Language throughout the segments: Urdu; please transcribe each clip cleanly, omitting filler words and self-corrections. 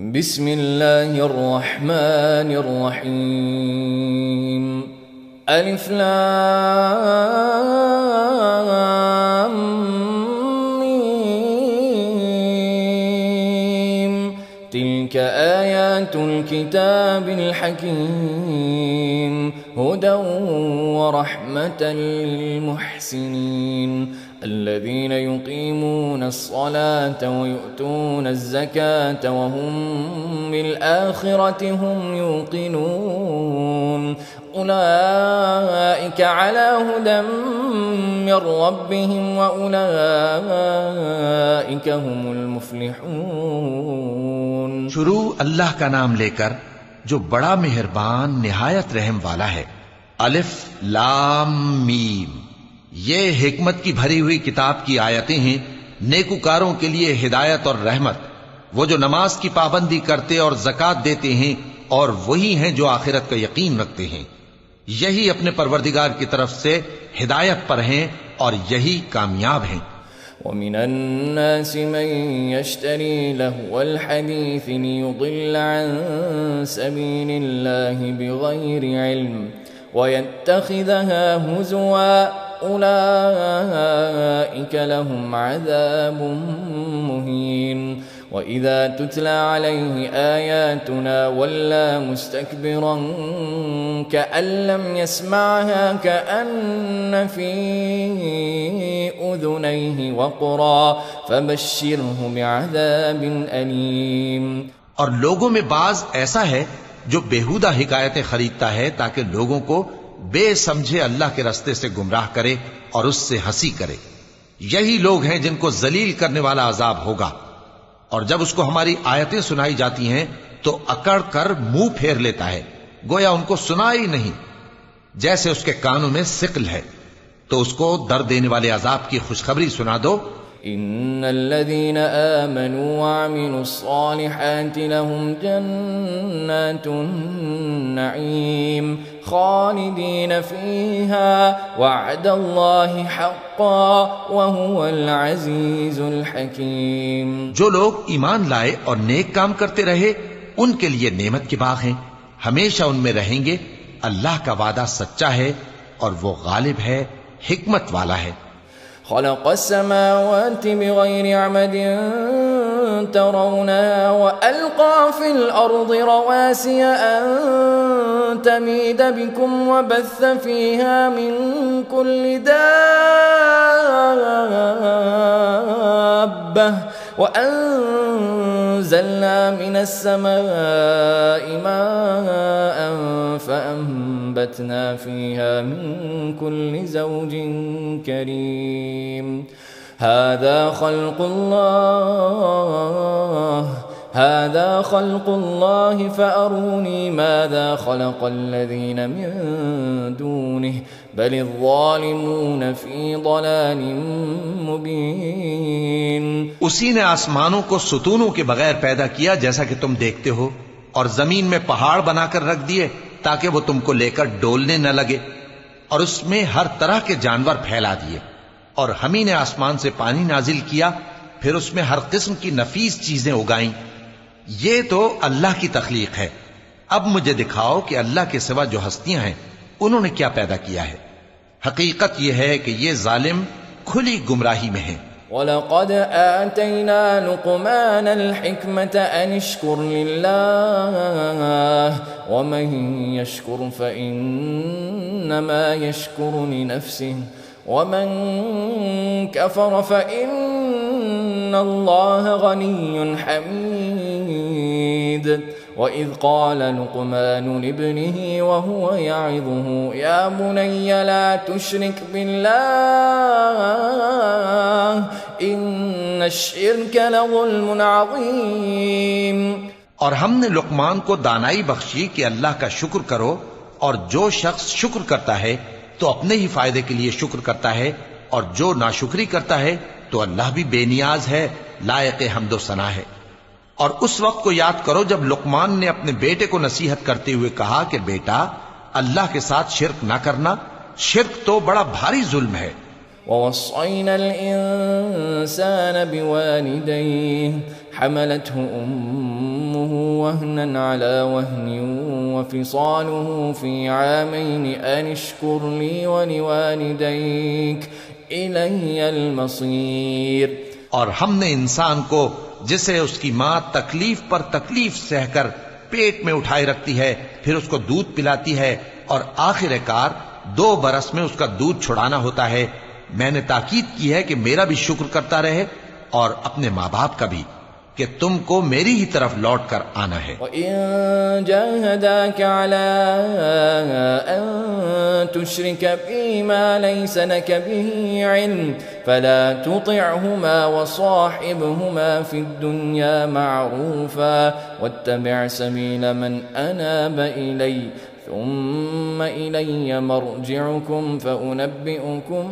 بسم اللہ الرحمن الرحیم الف لام میم تلك آیات الكتاب الحکیم هدى ورحمة للمحسنین الذين يقيمون الصلاة ويؤتون الزكاة وهم بالآخرة هم يوقنون أولئك على هدى من ربهم وأولئك هم المفلحون. شروع اللہ کا نام لے کر جو بڑا مہربان نہایت رحم والا ہے. الف لام میم، یہ حکمت کی بھری ہوئی کتاب کی آیتیں ہیں، نیکوکاروں کے لیے ہدایت اور رحمت. وہ جو نماز کی پابندی کرتے اور زکوٰۃ دیتے ہیں اور وہی ہیں جو آخرت کا یقین رکھتے ہیں، یہی اپنے پروردگار کی طرف سے ہدایت پر ہیں اور یہی کامیاب ہیں. ومن الناس من يشتري لهو الحديث ليضل عن سبيل الله بغير علم ويتخذها هزوا أولئك لهم عذاب مهين. وإذا تتلى عليه آياتنا ولى مستكبرا كأن لم يسمعها كأن في أذنيه وقرا فبشره بعذاب أليم. اور لوگوں میں بعض ایسا ہے جو بیہودہ حکایتیں خریدتا ہے تاکہ لوگوں کو بے سمجھے اللہ کے راستے سے گمراہ کرے اور اس سے ہنسی کرے. یہی لوگ ہیں جن کو ذلیل کرنے والا عذاب ہوگا. اور جب اس کو ہماری آیتیں سنائی جاتی ہیں تو اکڑ کر منہ پھیر لیتا ہے، گویا ان کو سنا ہی نہیں، جیسے اس کے کانوں میں ثقل ہے. تو اس کو درد دینے والے عذاب کی خوشخبری سنا دو. ان الذين آمنوا وعملوا الصالحات لهم جنات النعيم خالدين فيها وعد الله حقا وهو العزيز الحكيم. جو لوگ ایمان لائے اور نیک کام کرتے رہے ان کے لیے نعمت کے باغ ہیں، ہمیشہ ان میں رہیں گے. اللہ کا وعدہ سچا ہے اور وہ غالب ہے، حکمت والا ہے. خلق السماوات بغير عمد ترونها وألقى في الأرض رواسي أن تميد بكم وبث فيها من كل دابة وأنزلنا من السماء ماء فأنبتنا فيها من كل زوج كريم. هذا خلق الله فأروني ماذا خلق الذين من دونه بل الظالمون في ضلال مبين. اسی نے آسمانوں کو ستونوں کے بغیر پیدا کیا جیسا کہ تم دیکھتے ہو، اور زمین میں پہاڑ بنا کر رکھ دیے تاکہ وہ تم کو لے کر ڈولنے نہ لگے، اور اس میں ہر طرح کے جانور پھیلا دیے. اور ہم ہی نے آسمان سے پانی نازل کیا، پھر اس میں ہر قسم کی نفیس چیزیں اگائیں. یہ تو اللہ کی تخلیق ہے. اب مجھے دکھاؤ کہ اللہ کے سوا جو ہستیاں ہیں انہوں نے کیا پیدا کیا ہے. حقیقت یہ ہے کہ یہ ظالم کھلی گمراہی میں ہیں. وَلَقَدْ آتَيْنَا لُقْمَانَ الْحِكْمَةَ أَنِ اشْكُرْ لِلَّهِ وَمَنْ يَشْكُرْ فَإِنَّمَا يَشْكُرُ لِنَفْسِهِ وَمَنْ كَفَرَ فَإِنَّ اللَّهَ غَنِيٌّ حَمِيدٌ. وَإِذْ قَالَ لُقْمَانُ لِابْنِهِ وَهُوَ يَعِظُهُ يَا بُنَيَّ لَا تُشْرِكْ بِاللَّهِ إِنَّ الشِّرْكَ لَظُلْمٌ عَظِيمٌ. اور ہم نے لقمان کو دانائی بخشی کہ اللہ کا شکر کرو، اور جو شخص شکر کرتا ہے تو اپنے ہی فائدے کے لیے شکر کرتا ہے، اور جو ناشکری کرتا ہے تو اللہ بھی بے نیاز ہے، لائق حمد و ثنا ہے. اور اس وقت کو یاد کرو جب لقمان نے اپنے بیٹے کو نصیحت کرتے ہوئے کہا کہ بیٹا اللہ کے ساتھ شرک نہ کرنا، شرک تو بڑا بھاری ظلم ہے. ووصينا الإنسان بوالديه حملته أمه وهنا على وهن وفصاله في عامين أن اشكر لي ولوالديك إلي المصير. اور ہم نے انسان کو جسے اس کی ماں تکلیف پر تکلیف سہ کر پیٹ میں اٹھائے رکھتی ہے، پھر اس کو دودھ پلاتی ہے اور آخر کار 2 برس میں اس کا دودھ چھڑانا ہوتا ہے، میں نے تاکید کی ہے کہ میرا بھی شکر کرتا رہے اور اپنے ماں باپ کا بھی، کہ تم کو میری ہی طرف لوٹ کر آنا ہے. وَإِن جَاهَدَاكَ عَلَىٰ أَن تُشْرِكَ بِي مَا لَيْسَ لَكَ بِهِ عِلْمٌ فَلَا تُطِعْهُمَا وَصَاحِبْهُمَا فِي الدُّنْيَا مَعْرُوفًا وَاتَّبِعْ سَبِيلَ مَنْ أَنَابَ إِلَيَّ ثم إلي مرجعكم فأنبئكم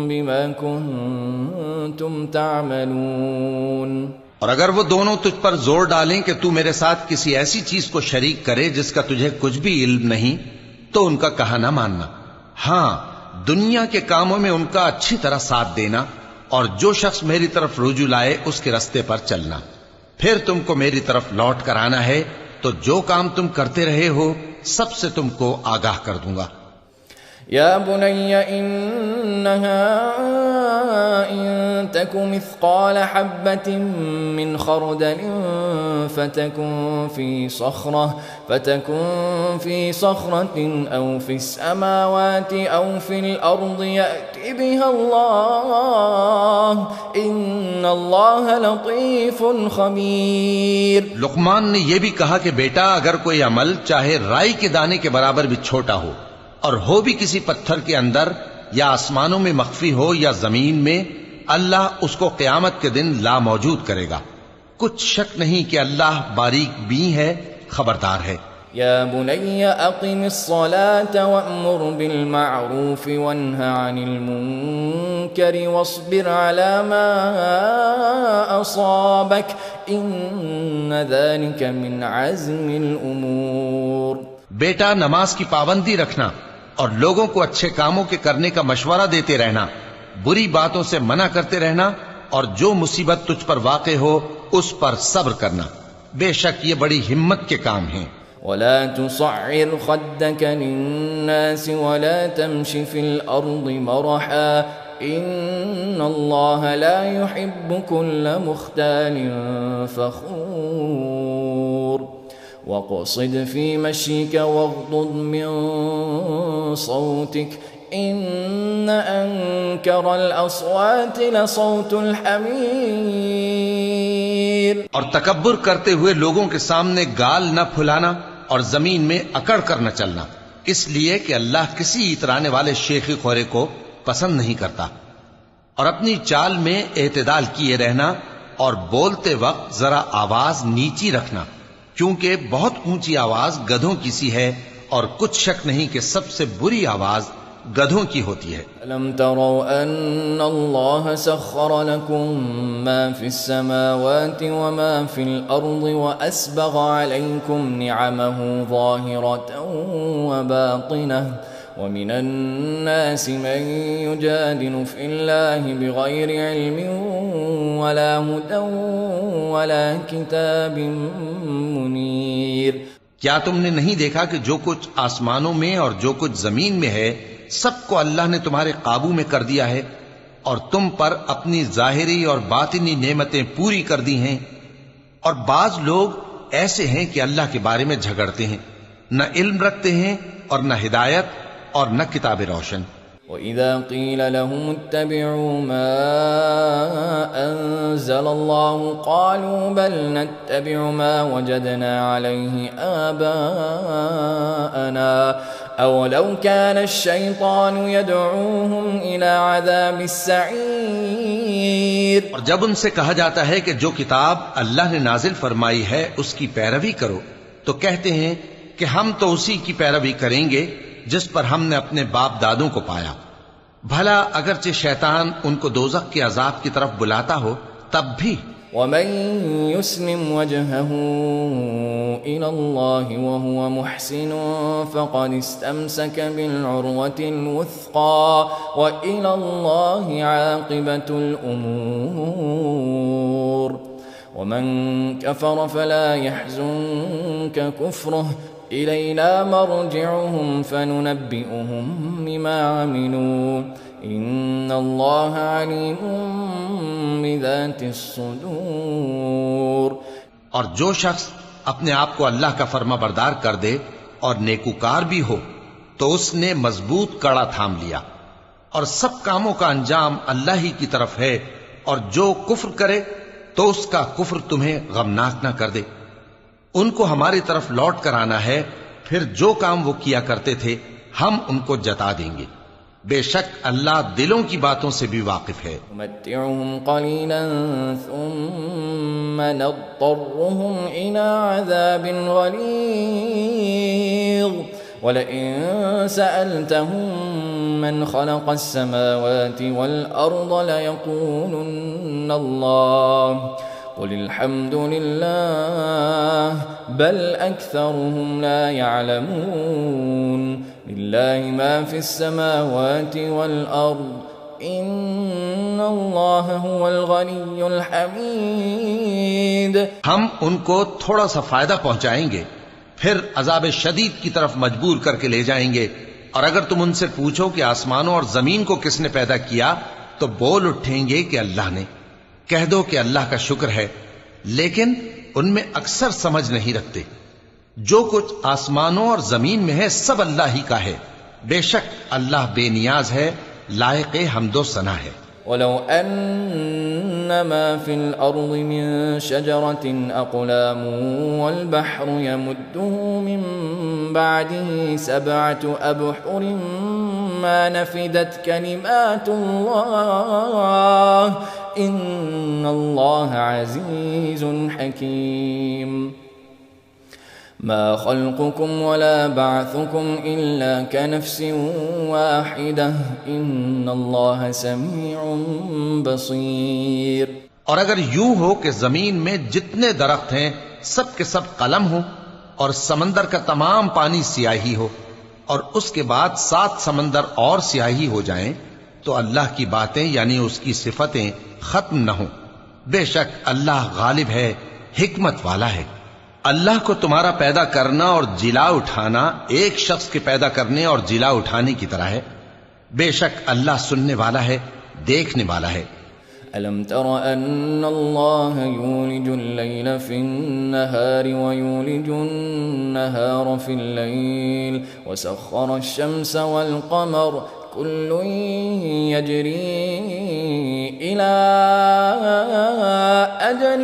بما كنتم تعملون. اور اگر وہ دونوں تجھ پر زور ڈالیں کہ تو میرے ساتھ کسی ایسی چیز کو شریک کرے جس کا تجھے کچھ بھی علم نہیں، تو ان کا کہا نہ ماننا. ہاں، دنیا کے کاموں میں ان کا اچھی طرح ساتھ دینا، اور جو شخص میری طرف رجوع لائے اس کے رستے پر چلنا. پھر تم کو میری طرف لوٹ کر آنا ہے، تو جو کام تم کرتے رہے ہو سب سے تم کو آگاہ کر دوں گا. یا بنی انہا ان تک مثقال حبة من خردل فتكن في صخرة او في السماوات او في الارض يأتي بها الله ان اللہ لطیف خبیر. لقمان نے یہ بھی کہا کہ بیٹا، اگر کوئی عمل چاہے رائی کے دانے کے برابر بھی چھوٹا ہو اور ہو بھی کسی پتھر کے اندر یا آسمانوں میں مخفی ہو یا زمین میں، اللہ اس کو قیامت کے دن لا موجود کرے گا. کچھ شک نہیں کہ اللہ باریک بین ہے، خبردار ہے. یا بنی اقم الصلاة وأمر بالمعروف وانہ عن المنکر واصبر على ما اصابک ان ذلك من عزم الامور. بیٹا، نماز کی پابندی رکھنا اور لوگوں کو اچھے کاموں کے کرنے کا مشورہ دیتے رہنا، بری باتوں سے منع کرتے رہنا، اور جو مصیبت تجھ پر واقع ہو اس پر صبر کرنا. بے شک یہ بڑی ہمت کے کام ہیں. ولا تصعر خدك للناس ولا تمش في الأرض مرحا إن الله لا يحب كل مختال فخور. واقصد في مشيك واغضض من صوتك إن أنكر الأصوات لصوت الحمير. اور تکبر کرتے ہوئے لوگوں کے سامنے گال نہ پھلانا اور زمین میں اکڑ کر نہ چلنا، اس لیے کہ اللہ کسی اترانے والے شیخی خورے کو پسند نہیں کرتا. اور اپنی چال میں اعتدال کیے رہنا اور بولتے وقت ذرا آواز نیچی رکھنا، کیونکہ بہت اونچی آواز گدھوں کی سی ہے، اور کچھ شک نہیں کہ سب سے بری آواز گدھوں کی ہوتی ہے. ألم تروا أن الله سخر لكم ما في السماوات وما في الأرض وأسبغ عليكم نعمه ظاهرة وباطنة ومن الناس من يجادل في الله بغير علم ولا هدى ولا كتاب منير. کیا تم نے نہیں دیکھا کہ جو کچھ آسمانوں میں اور جو کچھ زمین میں ہے سب کو اللہ نے تمہارے قابو میں کر دیا ہے، اور تم پر اپنی ظاہری اور باطنی نعمتیں پوری کر دی ہیں. اور بعض لوگ ایسے ہیں کہ اللہ کے بارے میں جھگڑتے ہیں، نہ علم رکھتے ہیں اور نہ ہدایت اور نہ کتاب روشن. وَإِذَا قِيلَ لَهُمُ اتَّبِعُوا مَا أَنزَلَ اللَّهُ قَالُوا بَلْ نَتَّبِعُ مَا وَجَدْنَا عَلَيْهِ آبَاءَنَا أَوَلَوْ كَانَ الشَّيْطَانُ يَدْعُوهُمْ إِلَى عَذَابِ السَّعِيرِ. اور جب ان سے کہا جاتا ہے کہ جو کتاب اللہ نے نازل فرمائی ہے اس کی پیروی کرو، تو کہتے ہیں کہ ہم تو اسی کی پیروی کریں گے جس پر ہم نے اپنے باپ دادوں کو پایا. بھلا اگرچہ شیطان ان کو دوزخ کے عذاب کی طرف بلاتا ہو تب بھی. وَمَن يُسْلِمْ وَجْهَهُ إِلَى اللَّهِ وَهُوَ مُحْسِنٌ فَقَدِ اسْتَمْسَكَ بِالْعُرْوَةِ الْوُثْقَى وَإِلَى اللَّهِ عَاقِبَةُ الْأُمُورِ. ومن كفر فلا يحزنك كفره إلينا مرجعهم فننبئهم بما عملوا إن الله عليم بذات الصدور. اور جو شخص اپنے آپ کو اللہ کا فرما بردار کر دے اور نیکوکار بھی ہو تو اس نے مضبوط کڑا تھام لیا، اور سب کاموں کا انجام اللہ ہی کی طرف ہے، اور جو کفر کرے تو اس کا کفر تمہیں غمناک نہ کر دے. ان کو ہماری طرف لوٹ کر آنا ہے، پھر جو کام وہ کیا کرتے تھے ہم ان کو جتا دیں گے. بے شک اللہ دلوں کی باتوں سے بھی واقف ہے. نمتعهم قليلا ثم نضطرهم إلى عذاب غليظ ولئن سألتهم من خلق السماوات والأرض ليقولن الله قل الحمد لله بل أكثرهم لا يعلمون. لله ما في السماوات والأرض إن الله هو الغني الحميد. ہم ان کو تھوڑا سا فائدہ پہنچائیں گے، پھر عذاب شدید کی طرف مجبور کر کے لے جائیں گے. اور اگر تم ان سے پوچھو کہ آسمانوں اور زمین کو کس نے پیدا کیا تو بول اٹھیں گے کہ اللہ نے. کہہ دو کہ اللہ کا شکر ہے، لیکن ان میں اکثر سمجھ نہیں رکھتے. جو کچھ آسمانوں اور زمین میں ہے سب اللہ ہی کا ہے. بے شک اللہ بے نیاز ہے، لائق حمد و ثنا ہے. ولو أن ما في الأرض من شجرة أقلام والبحر يمده من بعده 7 أبحر ما نفدت كلمات الله إن الله عزيز حكيم. ما خلقكم ولا بعثكم إلا كنفس واحدة إن الله سميع بصير. اور اگر یوں ہو کہ زمین میں جتنے درخت ہیں سب کے سب قلم ہو اور سمندر کا تمام پانی سیاہی ہو اور اس کے بعد 7 سمندر اور سیاہی ہو جائیں تو اللہ کی باتیں یعنی اس کی صفتیں ختم نہ ہوں. بے شک اللہ غالب ہے، حکمت والا ہے. اللہ کو تمہارا پیدا کرنا اور جلا اٹھانا ایک شخص کے پیدا کرنے اور جلا اٹھانے کی طرح ہے. بے شک اللہ سننے والا ہے، دیکھنے والا ہے. ألم تر أن الله يولج الليل في النهار ويولج النهار في الليل وسخر الشمس والقمر كل يجري إلى أجل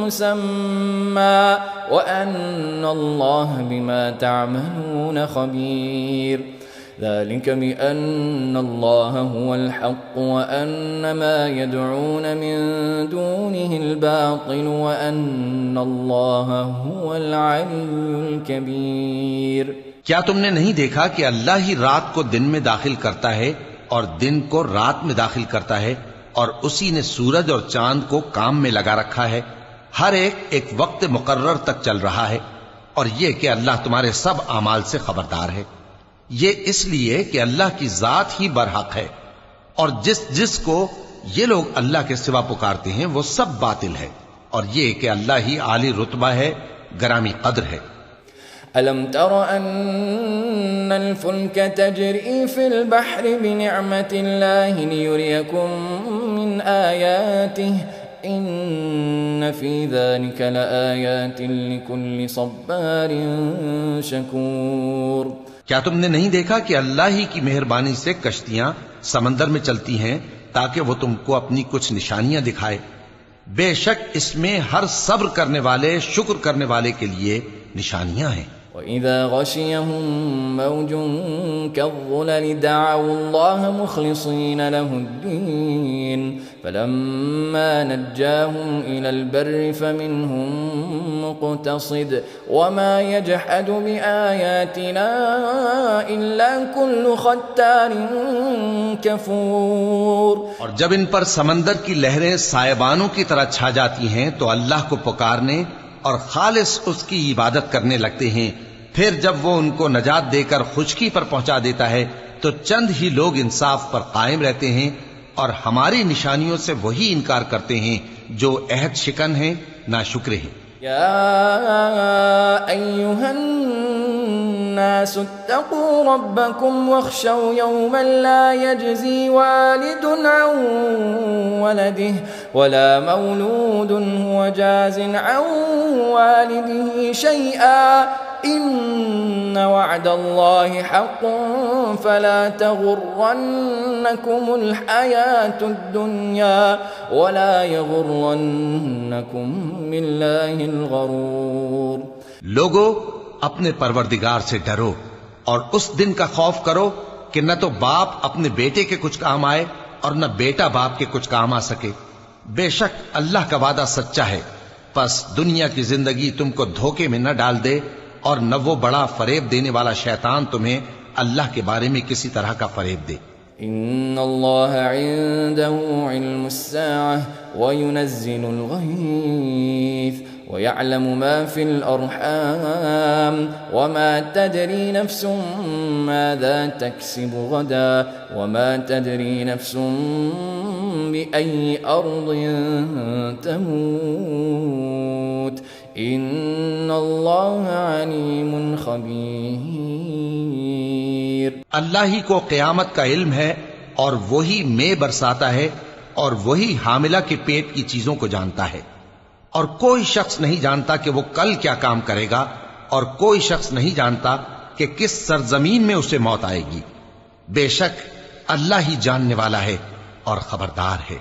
مسمى وأن الله بما تعملون خبير. ذلك بأن الله هو الحق وأن ما يدعون من دونه الباطل وأن الله هو العلي الكبير. کیا تم نے نہیں دیکھا کہ اللہ ہی رات کو دن میں داخل کرتا ہے اور دن کو رات میں داخل کرتا ہے، اور اسی نے سورج اور چاند کو کام میں لگا رکھا ہے، ہر ایک وقت مقرر تک چل رہا ہے. اور یہ کہ اللہ تمہارے سب اعمال سے خبردار ہے. یہ اس لیے کہ اللہ کی ذات ہی برحق ہے، اور جس کو یہ لوگ اللہ کے سوا پکارتے ہیں وہ سب باطل ہے. اور یہ کہ اللہ ہی عالی رتبہ ہے، گرامی قدر ہے. ألم تر أن الفلك تجري في البحر بنعمة الله ليريكم من آياته إن في ذلك لآيات لكل صبار شكور. کیا تم نے نہیں دیکھا کہ اللہ ہی کی مہربانی سے کشتیاں سمندر میں چلتی ہیں تاکہ وہ تم کو اپنی کچھ نشانیاں دکھائے؟ بے شک اس میں ہر صبر کرنے والے، شکر کرنے والے کے لیے نشانیاں ہیں. وَإِذَا غَشِيَهُم مَّوْجٌ كَالظُّلَلِ دَعَوُا اللَّهَ مُخْلِصِينَ لَهُ الدِّينَ فَلَمَّا نَجَّاهُمْ إِلَى الْبَرِّ فَمِنْهُم مُّقْتَصِدٌ وَمَا يَجْحَدُ بِآيَاتِنَا إِلَّا كُلُّ خَتَّارٍ كَفُورٍ. اور جب ان پر سمندر کی لہریں سائبانوں کی طرح چھا جاتی ہیں تو اللہ کو پکارنے اور خالص اس کی عبادت کرنے لگتے ہیں. پھر جب وہ ان کو نجات دے کر خشکی پر پہنچا دیتا ہے تو چند ہی لوگ انصاف پر قائم رہتے ہیں، اور ہماری نشانیوں سے وہی انکار کرتے ہیں جو عہد شکن ہیں، ناشکر ہیں۔ يا أيها الناس اتقوا ربكم واخشوا يوما لا يجزي والد عن ولده ولا مولود هو جاز عن والده شيئا إن وعد الله حق فلا تغرنكم الحياة الدنيا ولا يغرنكم بالله الغرور۔ لوگو، اپنے پروردگار سے ڈرو اور اس دن کا خوف کرو کہ نہ تو باپ اپنے بیٹے کے کچھ کام آئے اور نہ بیٹا باپ کے کچھ کام آ سکے۔ بے شک اللہ کا وعدہ سچا ہے، پس دنیا کی زندگی تم کو دھوکے میں نہ ڈال دے اور نہ وہ بڑا فریب دینے والا شیطان تمہیں اللہ کے بارے میں کسی طرح کا فریب دے۔ ان اللہ عنده علم الساعة وينزل الغيث ويعلم ما في الأرحام وما تدري نفس ماذا تكسب غدا وما تدري نفس بأي أرض تموت ان اللہ علیم خبیر۔ اللہ ہی کو قیامت کا علم ہے اور وہی مے برساتا ہے اور وہی حاملہ کے پیٹ کی چیزوں کو جانتا ہے، اور کوئی شخص نہیں جانتا کہ وہ کل کیا کام کرے گا، اور کوئی شخص نہیں جانتا کہ کس سرزمین میں اسے موت آئے گی۔ بے شک اللہ ہی جاننے والا ہے اور خبردار ہے۔